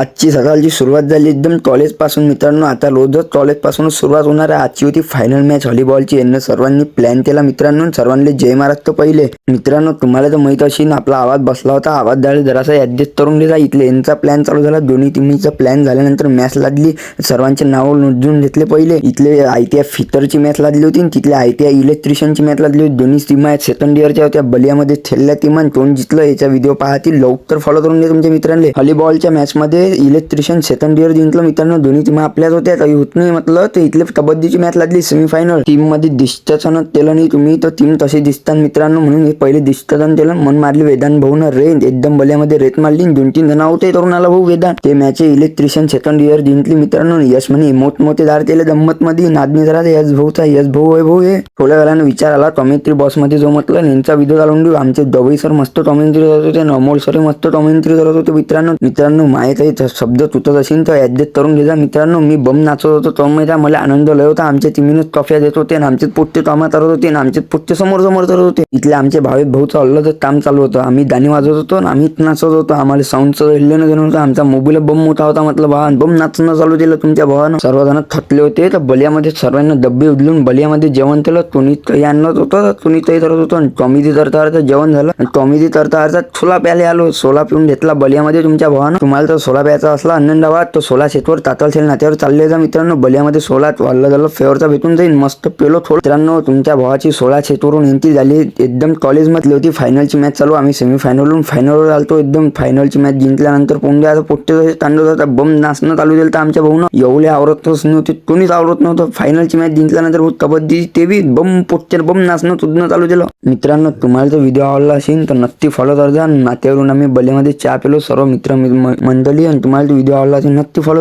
आजची सकाळची सुरुवात झाली एकदम कॉलेजपासून मित्रांनो. आता रोजच कॉलेजपासूनच सुरुवात होणार आहे. आजची होती फायनल मॅच व्हॉलीबॉलची. यांना सर्वांनी प्लॅन केला मित्रांनो. सर्वांनी जय महाराष्ट्र पहिले. मित्रांनो तुम्हाला तर माहित असेल आपला आवाज बसला होता. आवाज द्यायला जरासा ॲडजस्ट करून घ्या. इथले यांचा प्लॅन चालू झाला. दोन्ही टीमचा प्लॅन झाल्यानंतर मॅच लागली. सर्वांचे नाव नोंदवून घेतले. पहिले इथले ITI फिटरची मॅच लागली होती. तिथले ITI इलेक्ट्रिशियनची मॅच लागली होती. दोन्ही टीम आहेत सेकंड इयरच्या होत्या. बलियामध्ये खेळल्या टीमान कोण जिंकलं याचा व्हिडिओ पाहतील. लवकर फॉलो करून घ्या तुमच्या मित्रांना. व्हॉलीबॉलच्या मॅचमध्ये इलेक्ट्रिशियन सेकंड इयर जिंकलं मित्रांनो. दोन्ही टीम आपल्याच होत्या. काही होत नाही म्हटलं तर इथले कबड्डीची मॅच लागली सेमीफायनल. टीम मध्ये दिसताना केलं नाही तुम्ही तर टीम तशी दिसतात मित्रांनो. म्हणून हे पहिले दिसताना केलं. मन मारली वेदांत भाऊ ना रेत एकदम बलियामध्ये रेत मारली. 2-3 जण होते तरुणाला भाऊ वेदांत. ते मॅच इलेक्ट्रिशियन सेकंड इयर जिंकली मित्रांनो. यश म्हणे मोठमोठे दार केले दम्मत मध्ये नादमी जरा यश भाऊचा. यश भाऊ आहे भाऊ हे. थोड्या वेळानं विचार आला कॉमेंट्री बॉस मध्ये जो म्हटलं यांचा व्हिडिओ घालून देऊ. आमचे दवई सर मस्त कॉमेंट्री करत होते. अमोल सर मस्त कॉमेंट्री करत होते मित्रांनो माहित आहे शब्द तुटत असेल तर ऍडजस्ट करून घ्या मित्रांनो. मी बम नाचत होतो तो माहिती मला आनंद लय होता. आमच्या टीमीने ट्रॉफिया देत होते आणि आमचे पोट्टे कामा करत होते आणि आमचे पोट्टे समोर करत होते. इथले आमचे भाऊचं अल्लच काम चालू होतं. आम्ही दाणी वाजवत होतो आणि आम्ही नाचत होतो. आम्हाला साऊंडचं हिल्लं न होतं. आमचा मोबाईल बम मोठा होता. म्हटलं भावा बम नाचणं चालू केलं तुमच्या भावानं. सर्वजण थकले होते तर बलियामध्ये सर्वांना डब्बे उडलून बलियामध्ये जेवण केलं. कोणी काही आणत होतं कोणी काही करत होतं. टॉमी तरता जेवण झालं. टॉमी तरता सोला प्याले आलो. सोला पिऊन घेतला बलियामध्ये तुमच्या भावानं. तुम्हाला तर सोला प्यायचा असला आनंदाबाद तो सोला शेतवर तातल नात्यावर चालले जा मित्रांनो. बलियामध्ये सोला वाढलं झालं फेवरचा भेटून जाईल. मस्त पेलो थोडं मित्रांनो. तुमच्या भावाची 16 शेतवरून एंट्री झाली. एकदम कॉलेजमध्ये होती. फायनलची मॅच चालू. आम्ही सेमीफायनलवरून फायनलवर आलतो. एकदम फायनलची मॅच जिंकल्यानंतर पोंड्या पोट्टे तांडवत होता. बम नाचणं चालू केलं तर आमच्या भाऊनं. एवढे आवडतच नव्हते. कोणीच आवडत नव्हतं. फायनलची मॅच जिंकल्यानंतर कबड्डी ते बी बम पोट्टे बम नाचणं तुझणं चालू केलं मित्रांनो. तुम्हाला जर व्हिडिओ आवडला असेल तर नक्की फॉलो कर जा. नात्यावरून आम्ही बलियामध्ये चहा पेलो सर्व मित्र मंडळी. आणि तुम्हाला व्हिडिओ आवडला असेल नक्की फॉलो